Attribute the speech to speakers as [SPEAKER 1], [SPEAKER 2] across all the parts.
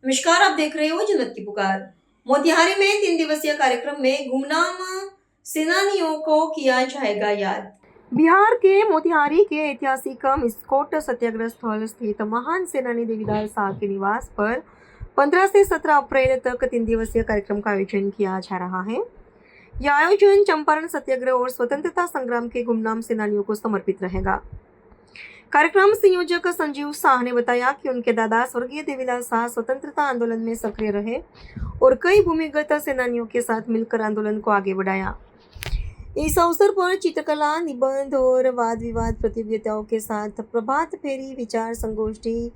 [SPEAKER 1] नमस्कार, आप देख रहे हो जन्नत की पुकार। मोतिहारी में 3 दिवसीय कार्यक्रम में गुमनाम सेनानियों को किया जाएगा याद। बिहार के मोतिहारी के ऐतिहासिक मिस्कोट सत्याग्रह स्थल स्थित महान सेनानी देवीदास शाह के निवास पर 15 से 17 अप्रैल तक 3 दिवसीय कार्यक्रम का आयोजन किया जा रहा है। यह आयोजन चंपारण सत्याग्रह और स्वतंत्रता संग्राम के गुमनाम सेनानियों को समर्पित रहेगा। कार्यक्रम संयोजक संजीव शाह ने बताया कि उनके दादा स्वर्गीय देवीदास शाह स्वतंत्रता आंदोलन में सक्रिय रहे और कई भूमिगत सेनानियों के साथ मिलकर आंदोलन को आगे बढ़ाया। इस अवसर पर चित्रकला, निबंध और वाद विवाद प्रतियोगिताओं के साथ प्रभात फेरी, विचार संगोष्ठी,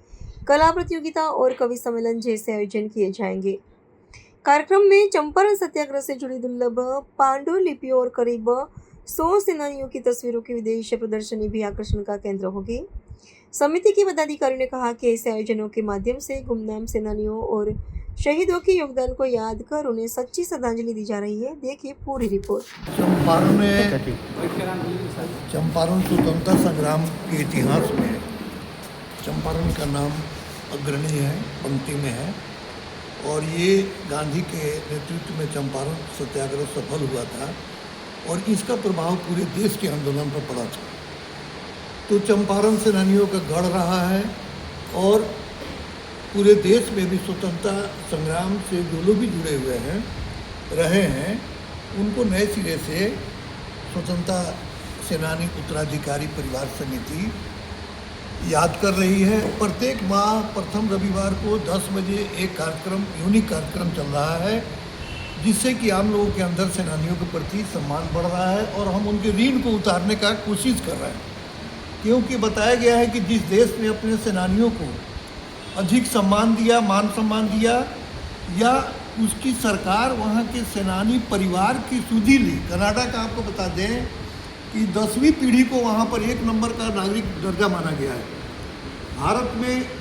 [SPEAKER 1] कला प्रतियोगिता और कवि सम्मेलन जैसे आयोजन किए जाएंगे। कार्यक्रम में चंपारण सत्याग्रह से जुड़ी दुर्लभ पांडुलिपियों और करीब 100 सेनानियों की तस्वीरों की विदेशी प्रदर्शनी भी आकर्षण का केंद्र होगी। समिति के पदाधिकारी ने कहा कि ऐसे आयोजनों के माध्यम से गुमनाम सेनानियों और शहीदों के योगदान को याद कर उन्हें सच्ची श्रद्धांजलि दी जा रही है। देखिए पूरी रिपोर्ट।
[SPEAKER 2] चंपारण स्वतंत्रता संग्राम के इतिहास में चंपारण का नाम अग्रणी है, पंक्ति में है और ये गांधी के नेतृत्व में चंपारण सत्याग्रह सफल हुआ था और इसका प्रभाव पूरे देश के आंदोलन पर पड़ा था। तो चंपारण सेनानियों का गढ़ रहा है और पूरे देश में भी स्वतंत्रता संग्राम से जो लोग भी जुड़े हुए हैं रहे हैं उनको नए सिरे से स्वतंत्रता सेनानी उत्तराधिकारी परिवार समिति याद कर रही है। प्रत्येक माह प्रथम रविवार को 10 बजे एक कार्यक्रम, यूनिक कार्यक्रम चल रहा है जिससे कि आम लोगों के अंदर सेनानियों के प्रति सम्मान बढ़ रहा है और हम उनके ऋण को उतारने का कोशिश कर रहे हैं। क्योंकि बताया गया है कि जिस देश ने अपने सेनानियों को अधिक सम्मान दिया, मान सम्मान दिया या उसकी सरकार वहाँ के सेनानी परिवार की सुधि ली। कनाडा का आपको बता दें कि 10वीं पीढ़ी को वहाँ पर 1 नंबर का नागरिक दर्जा माना गया है। भारत में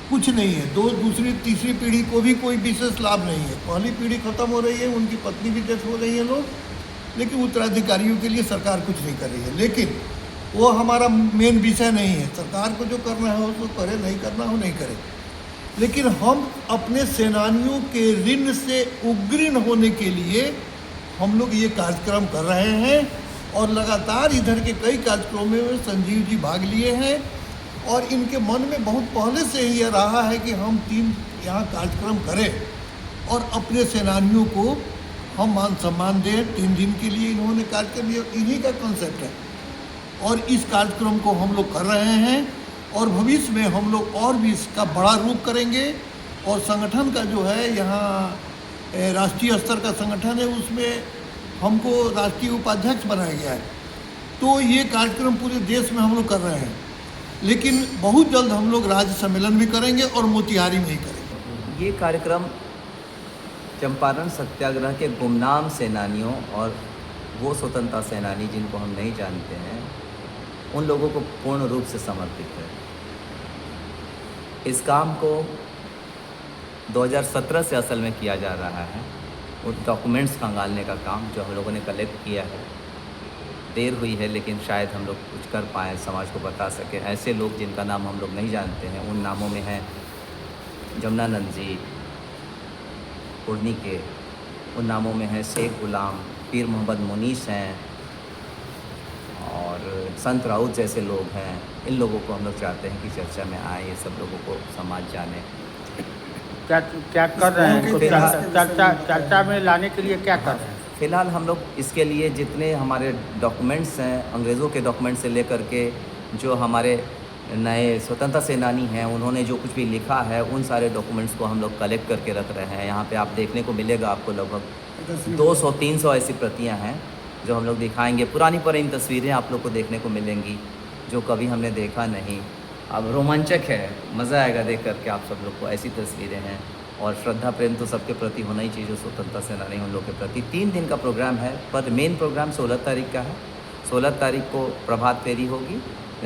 [SPEAKER 2] कुछ नहीं है, दूसरी तीसरी पीढ़ी को भी कोई विशेष लाभ नहीं है। पहली पीढ़ी खत्म हो रही है, उनकी पत्नी भी डेथ हो रही है लोग, लेकिन उत्तराधिकारियों के लिए सरकार कुछ नहीं कर रही है। लेकिन वो हमारा मेन विषय नहीं है। सरकार को जो करना है उसको करे, नहीं करना हो नहीं करे। लेकिन हम अपने सेनानियों के ऋण से उग्रीण होने के लिए हम लोग ये कार्यक्रम कर रहे हैं और लगातार इधर के कई कार्यक्रमों में संजीव जी भाग लिए हैं और इनके मन में बहुत पहले से ही यह रहा है कि हम 3 यहाँ कार्यक्रम करें और अपने सेनानियों को हम मान सम्मान दें। 3 दिन के लिए इन्होंने कार्यक्रम लिया, इन्हीं का कंसेप्ट है और इस कार्यक्रम को हम लोग कर रहे हैं और भविष्य में हम लोग और भी इसका बड़ा रूप करेंगे। और संगठन का जो है यहाँ राष्ट्रीय स्तर का संगठन है, उसमें हमको राष्ट्रीय उपाध्यक्ष बनाया गया है। तो ये कार्यक्रम पूरे देश में हम लोग कर रहे हैं, लेकिन बहुत जल्द हम लोग राज्य सम्मेलन भी करेंगे और मोतिहारी में ही करेंगे।
[SPEAKER 3] ये कार्यक्रम चंपारण सत्याग्रह के गुमनाम सेनानियों और वो स्वतंत्रता सेनानी जिनको हम नहीं जानते हैं उन लोगों को पूर्ण रूप से समर्पित है। इस काम को 2017 से असल में किया जा रहा है। उन डॉक्यूमेंट्स खंगालने का काम जो हम लोगों ने कलेक्ट किया है, देर हुई है लेकिन शायद हम लोग कुछ कर पाएँ, समाज को बता सकें। ऐसे लोग जिनका नाम हम लोग नहीं जानते हैं, उन नामों में हैं जमुनानंद जी उर्नी के, उन नामों में है शेख गुलाम, पीर मोहम्मद मुनीस हैं और संत राउत जैसे लोग हैं। इन लोगों को हम लोग चाहते हैं कि चर्चा में आए, ये सब लोगों को समाज जाने।
[SPEAKER 4] क्या कर रहे हैं? चर्चा में लाने के लिए क्या कर रहे हैं?
[SPEAKER 3] फिलहाल हम लोग इसके लिए जितने हमारे डॉक्यूमेंट्स हैं, अंग्रेज़ों के डॉक्यूमेंट्स से लेकर के जो हमारे नए स्वतंत्रता सेनानी हैं उन्होंने जो कुछ भी लिखा है, उन सारे डॉक्यूमेंट्स को हम लोग कलेक्ट करके रख रहे हैं। यहाँ पे आप देखने को मिलेगा, आपको लगभग 200-300 ऐसी प्रतियाँ हैं जो हम लोग दिखाएंगे। पुरानी पुरानी तस्वीरें आप लोग को देखने को मिलेंगी जो कभी हमने देखा नहीं। अब रोमांचक है, मज़ा आएगा देख करके आप सब लोग को। ऐसी तस्वीरें हैं और श्रद्धा प्रेम तो सबके प्रति होना ही चाहिए जो स्वतंत्रता सेनानी उन लोग के प्रति। 3 दिन का प्रोग्राम है, पर मेन प्रोग्राम 16 तारीख का है। 16 तारीख को प्रभात फेरी होगी,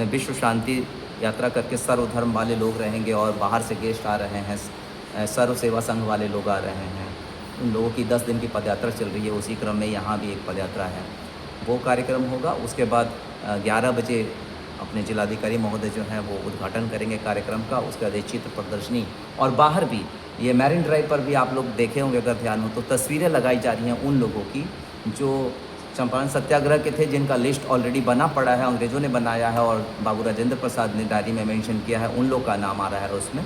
[SPEAKER 3] विश्व शांति यात्रा करके सर्वधर्म वाले लोग रहेंगे और बाहर से गेस्ट आ रहे हैं, सर्व सेवा संघ वाले लोग आ रहे हैं। उन लोगों की 10 दिन की पदयात्रा चल रही है, उसी क्रम में यहाँ भी एक पदयात्रा है, वो कार्यक्रम होगा। उसके बाद 11 बजे अपने जिलाधिकारी महोदय जो हैं वो उद्घाटन करेंगे कार्यक्रम का। उसके बाद एक चित्र प्रदर्शनी और बाहर भी ये मैरिन ड्राइव पर भी आप लोग देखे होंगे अगर ध्यान हो तो तस्वीरें लगाई जा रही हैं उन लोगों की जो चंपारण सत्याग्रह के थे, जिनका लिस्ट ऑलरेडी बना पड़ा है, अंग्रेज़ों ने बनाया है और बाबू राजेंद्र प्रसाद ने डायरी में मेंशन किया है, उन लोग का नाम आ रहा है उसमें,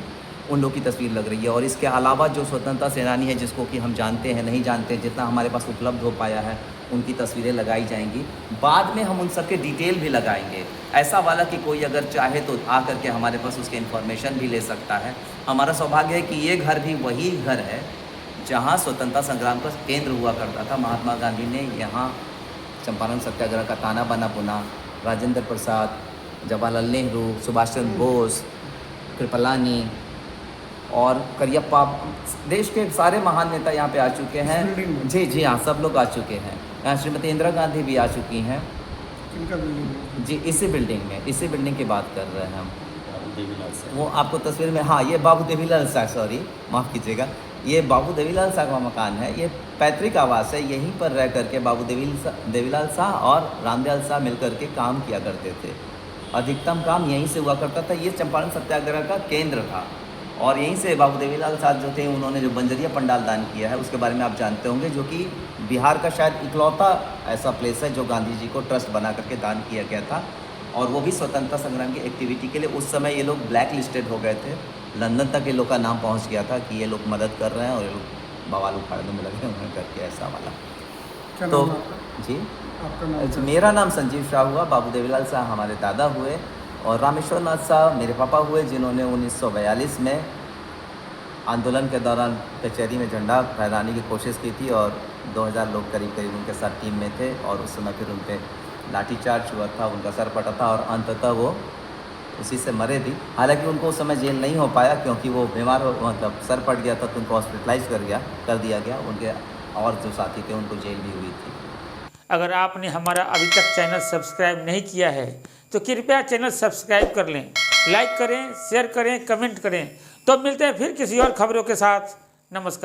[SPEAKER 3] उन लोग की तस्वीर लग रही है। और इसके अलावा जो स्वतंत्रता सेनानी है जिसको कि हम जानते हैं नहीं जानते, जितना हमारे पास उपलब्ध हो पाया है उनकी तस्वीरें लगाई जाएंगी। बाद में हम उन सब के डिटेल भी लगाएंगे, ऐसा वाला कि कोई अगर चाहे तो आ करके हमारे पास उसके इन्फॉर्मेशन भी ले सकता है। हमारा सौभाग्य है कि ये घर भी वही घर है जहाँ स्वतंत्रता संग्राम का केंद्र हुआ करता था। महात्मा गांधी ने यहाँ चंपारण सत्याग्रह का ताना बाना बुना, राजेंद्र प्रसाद, जवाहरलाल नेहरू, सुभाष चंद्र बोस, कृपलानी और करियप्पा, देश के सारे महान नेता यहाँ पे आ चुके हैं। जी हाँ, सब लोग आ चुके हैं। यहाँ श्रीमती इंदिरा गांधी भी आ चुकी हैं। जी, इसी बिल्डिंग की बात कर रहे हैं हम। वो आपको तस्वीर में, हाँ, ये बाबू देवीलाल शाह, सॉरी माफ़ कीजिएगा, ये बाबू देवीलाल शाह का मकान है। ये पैतृक आवास है, यहीं पर रह करके बाबू देवीलाल शाह और रामदयाल शाह मिल करके काम किया करते थे। अधिकतम काम यहीं से हुआ करता था। ये चंपारण सत्याग्रह का केंद्र था और यहीं से बाबू देवीलाल शाह जो थे उन्होंने जो बंजरिया पंडाल दान किया है उसके बारे में आप जानते होंगे, जो कि बिहार का शायद इकलौता ऐसा प्लेस है जो गांधी जी को ट्रस्ट बना करके दान किया गया था। और वो भी स्वतंत्रता संग्राम की एक्टिविटी के लिए। उस समय ये लोग ब्लैक लिस्टेड हो गए थे, लंदन तक ये लोग का नाम पहुंच गया था कि ये लोग मदद कर रहे हैं और ये लोग बवाल उखाड़ने में लगे हुए करके, ऐसा वाला। तो जी, अच्छा, मेरा नाम संजीव शाह हुआ, बाबू देवीलाल शाह हमारे दादा हुए और रामेश्वर नाथ शाह मेरे पापा हुए, जिन्होंने 1942 में आंदोलन के दौरान कचहरी में झंडा फहराने की कोशिश की थी और 2000 लोग करीब उनके साथ टीम में थे और उस समय फिर उन पर लाठीचार्ज हुआ था, उनका सर फटा था और अंततः वो उसी से मरे भी। हालांकि उनको उस समय जेल नहीं हो पाया क्योंकि वो बीमार हो, मतलब सर फट गया था तो उनको हॉस्पिटलाइज कर दिया गया। उनके और जो साथी थे उनको जेल भी हुई थी।
[SPEAKER 5] अगर आपने हमारा अभी तक चैनल सब्सक्राइब नहीं किया है तो कृपया चैनल सब्सक्राइब कर लें, लाइक करें, शेयर करें, कमेंट करें। तो मिलते हैं फिर किसी और खबरों के साथ। नमस्कार।